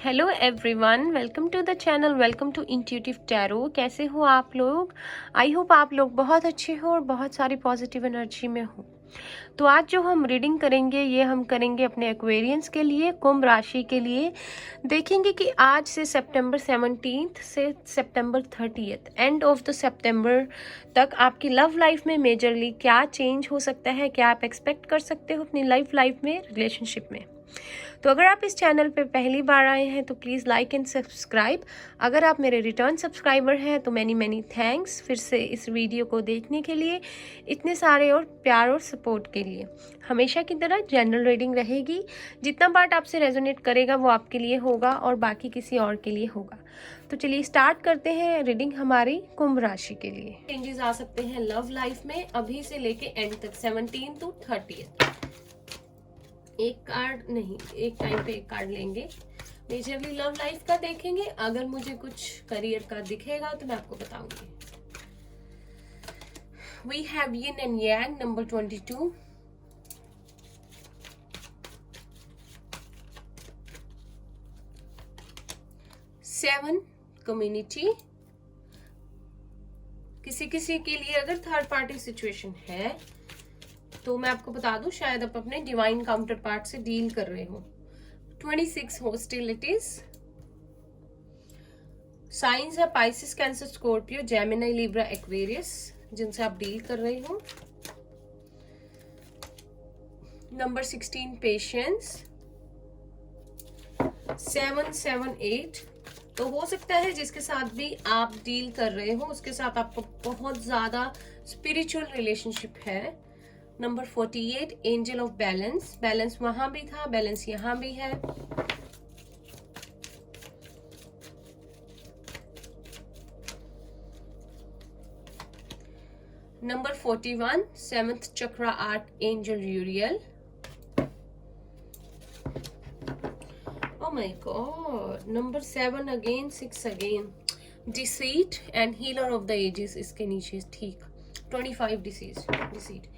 Hello everyone, welcome to the channel, welcome to intuitive tarot. कैसे हो आप लोग? आई होप आप लोग बहुत अच्छे हो और बहुत सारी पॉजिटिव एनर्जी में हो। तो आज जो हम रीडिंग करेंगे ये हम करेंगे अपने एक्वेरियंस के लिए, कुंभ राशि के लिए। देखेंगे कि आज से सितंबर 17 से सितंबर 30 एंड ऑफ द सितंबर तक आपकी लव लाइफ में मेजरली क्या चेंज हो सकता है, क्या आप एक्सपेक्ट कर सकते हो अपनी लाइफ में, रिलेशनशिप में। तो अगर आप इस चैनल पे पहली बार आए हैं तो प्लीज़ लाइक एंड सब्सक्राइब। अगर आप मेरे रिटर्न सब्सक्राइबर हैं तो मैनी मैनी थैंक्स फिर से इस वीडियो को देखने के लिए, इतने सारे और प्यार और सपोर्ट के लिए। हमेशा की तरह जनरल रीडिंग रहेगी, जितना पार्ट आपसे रेजोनेट करेगा वो आपके लिए होगा और बाकी किसी और के लिए होगा। तो चलिए स्टार्ट करते हैं रीडिंग हमारी कुंभ राशि के लिए। चेंजेस आ सकते हैं लव लाइफ में अभी से लेके एंड तक, 17 to 30। एक कार्ड नहीं, एक टाइम पे एक कार्ड लेंगे। मेजरली लव लाइफ का देखेंगे, अगर मुझे कुछ करियर का दिखेगा तो मैं आपको बताऊंगी। We have yin and yang number 22, seven community. किसी किसी के लिए अगर थर्ड पार्टी सिचुएशन है तो मैं आपको बता दूं, शायद आप अपने डिवाइन काउंटर पार्ट से डील कर रहे हो। 26 हॉस्टिलिटीज। साइंस है Pisces, cancer, Scorpio, Gemini, Libra, Aquarius, जिनसे आप डील कर रहे हो। Number 16 patience. 778। तो हो सकता है जिसके साथ भी आप डील कर रहे हो उसके साथ आपको बहुत ज्यादा स्पिरिचुअल रिलेशनशिप है। Number 48 angel of balance. Balance वहां भी था, बैलेंस यहां भी है। Number 41 seventh chakra archangel Uriel. Oh my god, number 7 again, 6 again, deceit and healer of the ages इसके नीचे, ठीक। 25 डिसीट।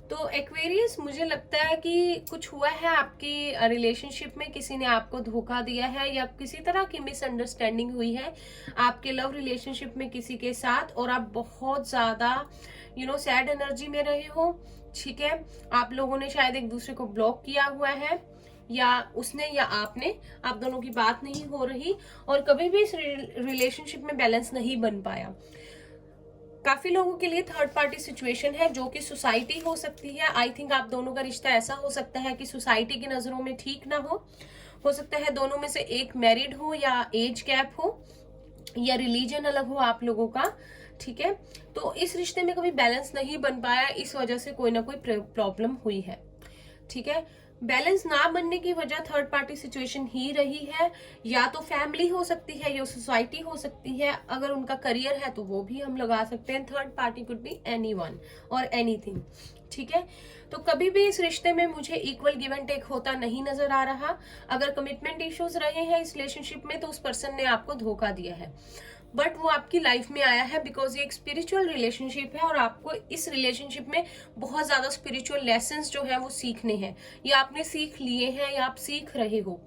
तो एक्वेरियस, मुझे लगता है कि कुछ हुआ है आपकी रिलेशनशिप में, किसी ने आपको धोखा दिया है या किसी तरह की मिसअंडरस्टैंडिंग हुई है आपके लव रिलेशनशिप में किसी के साथ, और आप बहुत ज्यादा सैड एनर्जी में रहे हो। ठीक है, आप लोगों ने शायद एक दूसरे को ब्लॉक किया हुआ है, या उसने या आपने, आप दोनों की बात नहीं हो रही और कभी भी इस रिलेशनशिप में बैलेंस नहीं बन पाया। काफी लोगों के लिए थर्ड पार्टी सिचुएशन है जो कि सोसाइटी हो सकती है। आई थिंक आप दोनों का रिश्ता ऐसा हो सकता है कि सोसाइटी की नजरों में ठीक ना हो सकता है दोनों में से एक मैरिड हो या एज गैप हो या रिलीजन अलग हो आप लोगों का। ठीक है, तो इस रिश्ते में कभी बैलेंस नहीं बन पाया, इस वजह से कोई ना कोई प्रॉब्लम हुई है। ठीक है, बैलेंस ना बनने की वजह थर्ड पार्टी सिचुएशन ही रही है, या तो फैमिली हो सकती है या सोसाइटी हो सकती है। अगर उनका करियर है तो वो भी हम लगा सकते हैं। Third party could be anyone और एनीथिंग। ठीक है, तो कभी भी इस रिश्ते में मुझे इक्वल गिव एंड टेक होता नहीं नजर आ रहा। अगर कमिटमेंट इश्यूज रहे हैं इस रिलेशनशिप में तो उस पर्सन ने आपको धोखा दिया है, बट वो आपकी लाइफ में आया है बिकॉज ये एक स्पिरिचुअल रिलेशनशिप है और आपको इस रिलेशनशिप में बहुत ज्यादा स्पिरिचुअल लेसन्स जो है वो सीखने हैं, या आपने सीख लिए हैं या आप सीख रहे हो।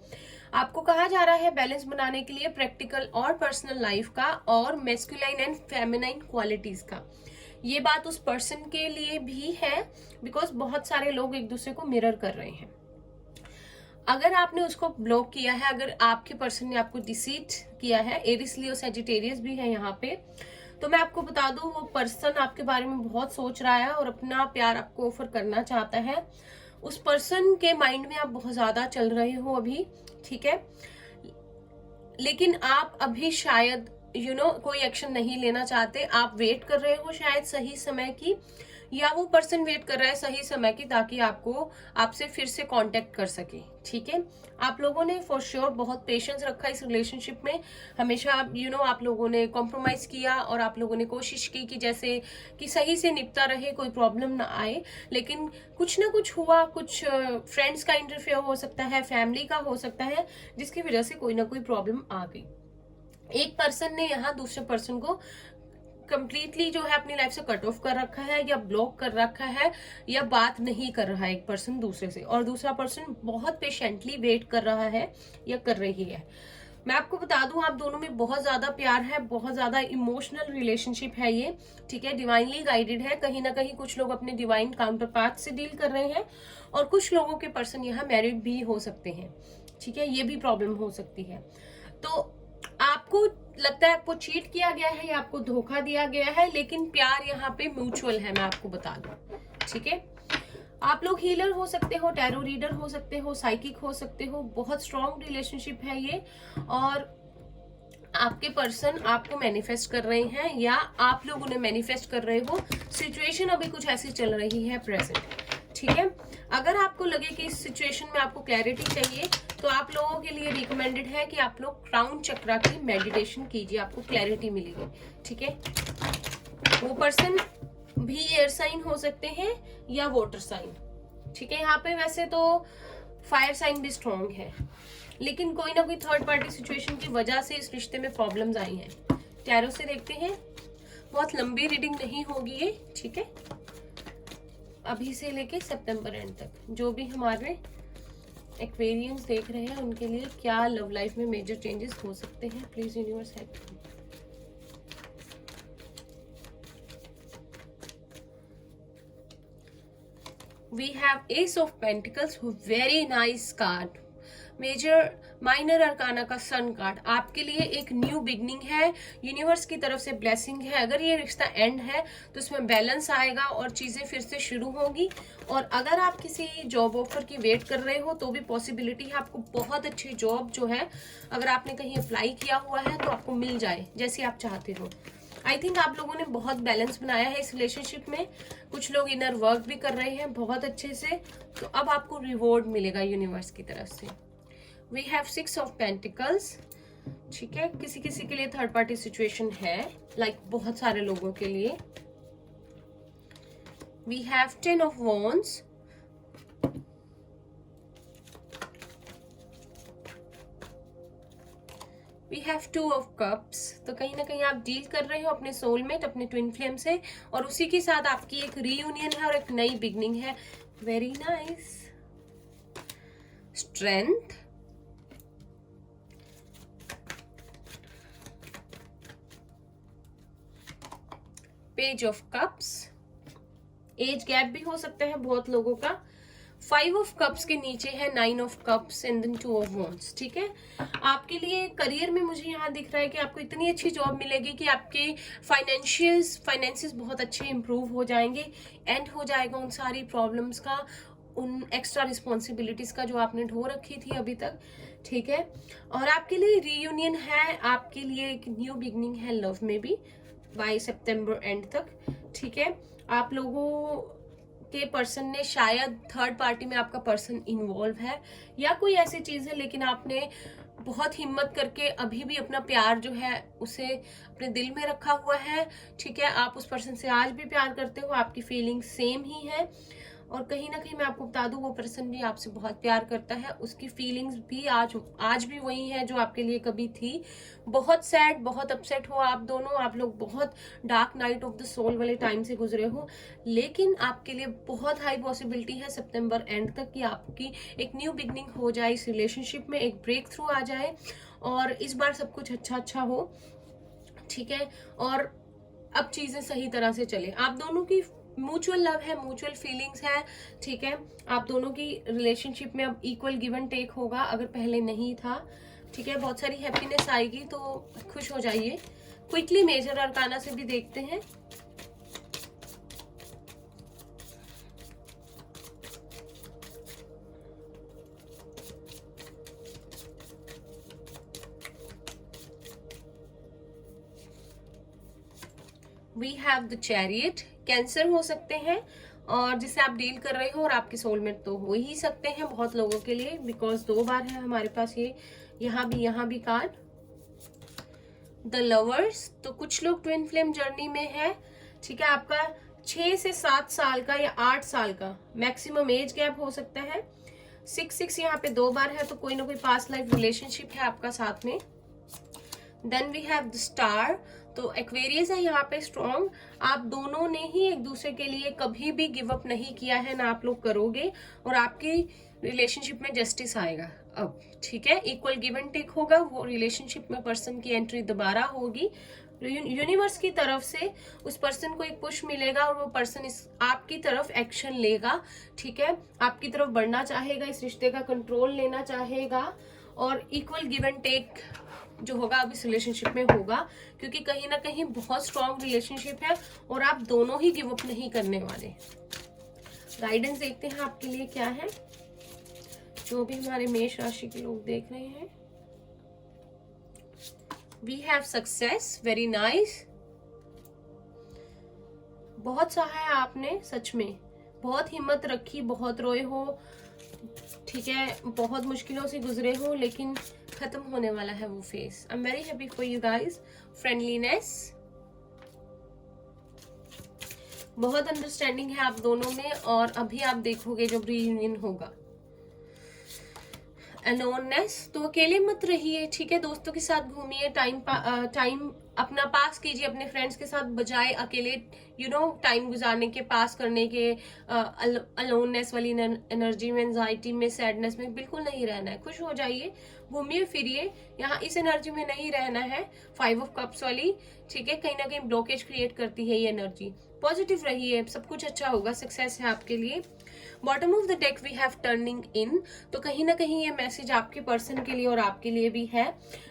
आपको कहा जा रहा है बैलेंस बनाने के लिए प्रैक्टिकल और पर्सनल लाइफ का और मेस्कुलाइन एंड फेमिनाइन क्वालिटीज का। ये बात उस पर्सन के लिए भी है बिकॉज बहुत सारे लोग एक दूसरे को मिरर कर रहे हैं। अगर आपने उसको ब्लॉक किया है, अगर आपके पर्सन ने आपको डिसीट किया है, एरिस लियो सजिटेरियस भी है यहाँ पे, तो मैं आपको बता दूं वो पर्सन आपके बारे में बहुत सोच रहा है और अपना प्यार आपको ऑफर करना चाहता है। उस पर्सन के माइंड में आप बहुत ज्यादा चल रहे हो अभी। ठीक है, लेकिन आप अभी शायद कोई एक्शन नहीं लेना चाहते। आप वेट कर रहे हो शायद सही समय की, या वो पर्सन वेट कर रहा है सही समय की ताकि आपसे फिर से कांटेक्ट कर सके। ठीक है, आप लोगों ने फॉर श्योर बहुत पेशेंस रखा इस रिलेशनशिप में। हमेशा आप लोगों ने कॉम्प्रोमाइज किया और आप लोगों ने कोशिश की कि जैसे कि सही से निपटा रहे, कोई प्रॉब्लम ना आए। लेकिन कुछ ना कुछ हुआ, कुछ फ्रेंड्स का इंटरफेयर हो सकता है, फैमिली का हो सकता है, जिसकी वजह से कोई ना कोई प्रॉब्लम आ गई। एक पर्सन ने यहाँ दूसरे पर्सन को कंप्लीटली जो है अपनी लाइफ से कट ऑफ कर रखा है या ब्लॉक कर रखा है या बात नहीं कर रहा है एक पर्सन दूसरे से, और दूसरा पर्सन बहुत पेशेंटली वेट कर रहा है या कर रही है। मैं आपको बता दूं आप दोनों में बहुत ज्यादा प्यार है, बहुत ज्यादा इमोशनल रिलेशनशिप है ये, ठीक है, डिवाइनली गाइडेड है। कहीं ना कहीं कुछ लोग अपने डिवाइन काउंटर पार्ट से डील कर रहे हैं और कुछ लोगों के पर्सन यहाँ मैरिड भी हो सकते हैं, ठीक है, ये भी प्रॉब्लम हो सकती है। तो आपको लगता है आपको चीट किया गया है या आपको धोखा दिया गया है, लेकिन प्यार यहाँ पे म्यूचुअल है, मैं आपको बता दूं, ठीक है। आप लोग हीलर हो सकते हो, टैरो रीडर हो सकते हो, साइकिक हो सकते हो, बहुत स्ट्रॉन्ग रिलेशनशिप है ये, और आपके पर्सन आपको मैनिफेस्ट कर रहे हैं या आप लोग उन्हें मैनिफेस्ट कर रहे हो। सिचुएशन अभी कुछ ऐसी चल रही है प्रेजेंट, ठीक है। अगर आपको लगे कि इस सिचुएशन में आपको क्लैरिटी चाहिए तो आप लोगों के लिए रिकमेंडेड है कि आप लोग क्राउन चक्रा की मेडिटेशन कीजिए, आपको क्लैरिटी मिलेगी, ठीक है। वो पर्सन भी एयर साइन हो सकते हैं या वाटर साइन, ठीक है। यहाँ पे वैसे तो फायर साइन भी स्ट्रॉन्ग है, लेकिन कोई ना कोई थर्ड पार्टी सिचुएशन की वजह से इस रिश्ते में प्रॉब्लम्स आई हैं। टैरो से देखते हैं, बहुत लंबी रीडिंग नहीं होगी ये, ठीक है। अभी से लेके सितंबर एंड तक जो भी हमारे एक्वेरियंस देख रहे हैं उनके लिए क्या लव लाइफ में मेजर चेंजेस हो सकते हैं, please universe help. We have Ace of Pentacles, very nice card, major minor arcana का सन कार्ड। आपके लिए एक न्यू बिगनिंग है, यूनिवर्स की तरफ से ब्लेसिंग है। अगर ये रिश्ता एंड है तो इसमें बैलेंस आएगा और चीजें फिर से शुरू होगी। और अगर आप किसी जॉब ऑफर की वेट कर रहे हो तो भी पॉसिबिलिटी है आपको बहुत अच्छी जॉब जो है, अगर आपने कहीं अप्लाई किया हुआ है तो आपको मिल जाए जैसी आप चाहते हो। आई थिंक आप लोगों ने बहुत बैलेंस बनाया है इस रिलेशनशिप में, कुछ लोग इनर वर्क भी कर रहे हैं बहुत अच्छे से, तो अब आपको रिवॉर्ड मिलेगा यूनिवर्स की तरफ से। वी हैव 6 ऑफ पेंटिकल्स, ठीक है। किसी किसी के लिए थर्ड पार्टी सिचुएशन है, लाइक बहुत सारे लोगों के लिए। We have 10 of wands, we have 2 of cups. तो कहीं ना कहीं आप डील कर रहे हो अपने सोलमेट, अपने ट्विन फ्लेम से, और उसी के साथ आपकी एक रीयूनियन है और एक नई बिगनिंग है। Very nice. Strength, page of cups, age gap भी हो सकता है बहुत लोगों का। 5 ऑफ कप्स के नीचे है 9 of cups and then 2 of wands, ठीक है। आपके लिए करियर में मुझे यहाँ दिख रहा है कि आपको इतनी अच्छी जॉब मिलेगी कि आपके फाइनेंसिस बहुत अच्छे इंप्रूव हो जाएंगे, एंड हो जाएगा उन सारी प्रॉब्लम्स का, उन एक्स्ट्रा रिस्पॉन्सिबिलिटीज का जो आपने ढो रखी थी अभी तक, ठीक है। और आपके लिए रीयूनियन है, आपके लिए एक न्यू बिगनिंग है लव में भी बाय सितंबर एंड तक, ठीक है। आप लोगों के पर्सन ने शायद थर्ड पार्टी में आपका पर्सन इन्वॉल्व है या कोई ऐसी चीज है, लेकिन आपने बहुत हिम्मत करके अभी भी अपना प्यार जो है उसे अपने दिल में रखा हुआ है, ठीक है। आप उस पर्सन से आज भी प्यार करते हो, आपकी फीलिंग सेम ही है, और कहीं ना कहीं मैं आपको बता दूं वो पर्सन भी आपसे बहुत प्यार करता है, उसकी फीलिंग्स भी आज भी वही है जो आपके लिए कभी थी। बहुत सैड, बहुत अपसेट हो आप दोनों, आप लोग बहुत dark night of the soul वाले टाइम से गुजरे हो, लेकिन आपके लिए बहुत हाई पॉसिबिलिटी है सितंबर एंड तक कि आपकी एक न्यू बिगनिंग हो जाए इस रिलेशनशिप में, एक ब्रेक थ्रू आ जाए और इस बार सब कुछ अच्छा हो, ठीक है। और अब चीजें सही तरह से चले। आप दोनों की म्यूचुअल लव है, म्यूचुअल फीलिंग्स है, ठीक है। आप दोनों की रिलेशनशिप में अब इक्वल गिव एंड टेक होगा, अगर पहले नहीं था, ठीक है। बहुत सारी हैप्पीनेस आएगी, तो खुश हो जाइए। क्विकली मेजर अरकाना से भी देखते हैं। We have the chariot, cancer हो सकते हैं और जिसे आप डील कर रहे हो, और आपके सोलमेट तो हो ही सकते हैं बहुत लोगों के लिए, बिकॉज 2 बार है हमारे पास ये, यहाँ भी कार्ड। द लवर्स, तो कुछ लोग ट्विन फ्लेम जर्नी में है, ठीक है। आपका 6 से 7 साल का या 8 साल का मैक्सिमम एज गैप हो सकता है। 6 यहाँ पे 2 बार है, तो कोई ना कोई पास्ट लाइफ रिलेशनशिप है आपका साथ में। Then we have the star, तो एक्वेरियस है यहाँ पे स्ट्रॉन्ग। आप दोनों ने ही एक दूसरे के लिए कभी भी गिव अप नहीं किया है, ना आप लोग करोगे, और आपकी रिलेशनशिप में जस्टिस आएगा अब, ठीक है। इक्वल गिव एंड टेक होगा, वो रिलेशनशिप में पर्सन की एंट्री दोबारा होगी। यूनिवर्स की तरफ से उस पर्सन को एक पुश मिलेगा और वो पर्सन इस आपकी तरफ एक्शन लेगा, ठीक है। आपकी तरफ बढ़ना चाहेगा, इस रिश्ते का कंट्रोल लेना चाहेगा, और इक्वल गिव एंड टेक जो होगा अब इस रिलेशनशिप में होगा, क्योंकि कहीं ना कहीं बहुत स्ट्रॉन्ग रिलेशनशिप है और आप दोनों ही गिव अप नहीं करने वाले। गाइडेंस देखते हैं आपके लिए क्या है, जो भी हमारे मेष राशि के लोग देख रहे हैं। We have success, very nice. बहुत सहा है आपने, सच में बहुत हिम्मत रखी, बहुत रोए हो, ठीक है, बहुत मुश्किलों से गुजरे हो, लेकिन खत्म होने वाला है वो face. I am very happy for you guys. Friendliness, बहुत अंडरस्टैंडिंग है आप दोनों में, और अभी आप देखोगे जब रीयूनियन होगा। अलोननेस, तो अकेले मत रहिए, ठीक है, दोस्तों के साथ घूमिए, टाइम अपना पास कीजिए अपने फ्रेंड्स के साथ, बजाय अकेले टाइम गुजारने के, पास करने के। अलोननेस वाली एनर्जी में, एंजाइटी में, सैडनेस में बिल्कुल नहीं रहना है। खुश हो जाइए, घूमिए फिरिए, यहाँ इस एनर्जी में नहीं रहना है। 5 ऑफ कप्स वाली, ठीक है, कहीं ना कहीं ब्लॉकेज क्रिएट करती है ये एनर्जी। पॉजिटिव रहिए, सब कुछ अच्छा होगा, सक्सेस है आपके लिए। Bottom of the deck we have turning in, तो कहीं ना कहीं ये मैसेज आपके पर्सन के लिए और आपके लिए भी है।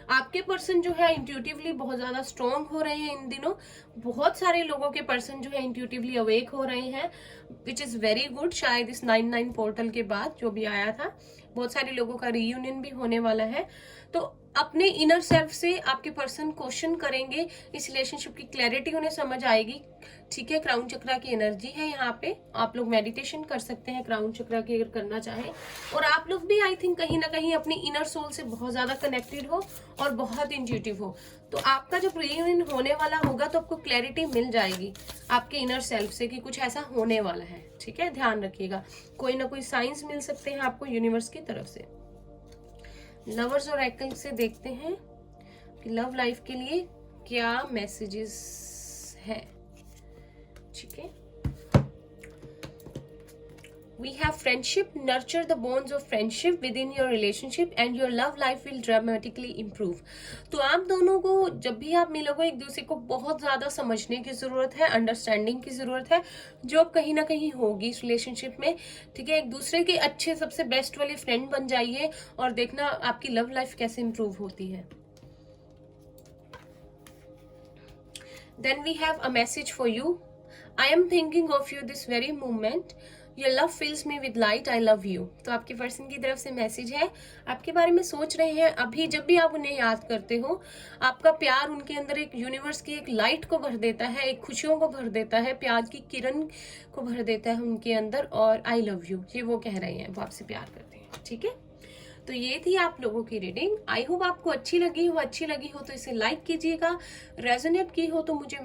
आपके पर्सन जो है इंट्यूटिवली बहुत ज्यादा स्ट्रॉन्ग हो रहे हैं इन दिनों। बहुत सारे लोगों के पर्सन जो है इंट्यूटिवली अवेक हो रहे हैं, विच इज वेरी गुड। शायद इस 9/9 पोर्टल के बाद जो भी आया था, बहुत सारे लोगों का रीयूनियन भी होने वाला है। तो अपने इनर सेल्फ से आपके पर्सन क्वेश्चन करेंगे, इस रिलेशनशिप की क्लैरिटी उन्हें समझ आएगी, ठीक है। क्राउन चक्रा की एनर्जी है यहाँ पे, आप लोग मेडिटेशन कर सकते हैं क्राउन चक्रा की अगर करना चाहें। और आप लोग भी आई थिंक कहीं ना कहीं अपनी इनर सोल से बहुत ज्यादा कनेक्टेड हो और बहुत इंट्यूटिव हो। तो आपका जब रीयूनियन होने वाला होगा तो आपको क्लैरिटी मिल जाएगी आपके इनर सेल्फ से कि कुछ ऐसा होने वाला है, ठीक है। ध्यान रखिएगा, कोई ना कोई साइंस मिल सकते हैं आपको यूनिवर्स की तरफ से। लवर्स और ऑरेकल से देखते हैं कि लव लाइफ के लिए क्या मैसेजेस है, ठीक है। We have friendship, nurture the bonds of friendship within your relationship and your love life will dramatically improve। तो आप दोनों को जब भी आप मिलोगे एक दूसरे को बहुत ज्यादा समझने की जरूरत है, अंडरस्टैंडिंग की जरूरत है, जो कहीं ना कहीं होगी इस रिलेशनशिप में, ठीक है। एक दूसरे के अच्छे सबसे बेस्ट वाले फ्रेंड बन जाइए और देखना आपकी लव लाइफ कैसे इंप्रूव होती है। Then we have a message for you. I am thinking of you this very moment. Your love fills me with light. I love you. तो आपके पर्सन की तरफ से मैसेज है, आपके बारे में सोच रहे हैं अभी। जब भी आप उन्हें याद करते हो, आपका प्यार उनके अंदर एक यूनिवर्स की एक लाइट को भर देता है, एक खुशियों को भर देता है, प्यार की किरण को भर देता है उनके अंदर। और आई लव यू ये वो कह रहे हैं, वो आपसे प्यार करते हैं, ठीक है। तो ये थी आप लोगों की रीडिंग। आई होप आपको अच्छी लगी हो तो इसे लाइक कीजिएगा, रेजोनेट की हो तो मुझे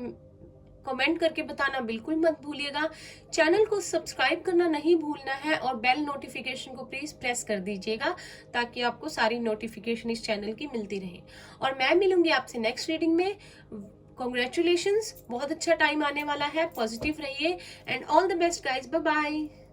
कमेंट करके बताना बिल्कुल मत भूलिएगा। चैनल को सब्सक्राइब करना नहीं भूलना है और बेल नोटिफिकेशन को प्लीज प्रेस कर दीजिएगा ताकि आपको सारी नोटिफिकेशन इस चैनल की मिलती रहे। और मैं मिलूंगी आपसे नेक्स्ट रीडिंग में। कॉन्ग्रेचुलेशंस, बहुत अच्छा टाइम आने वाला है, पॉजिटिव रहिए and all the best guys, bye bye.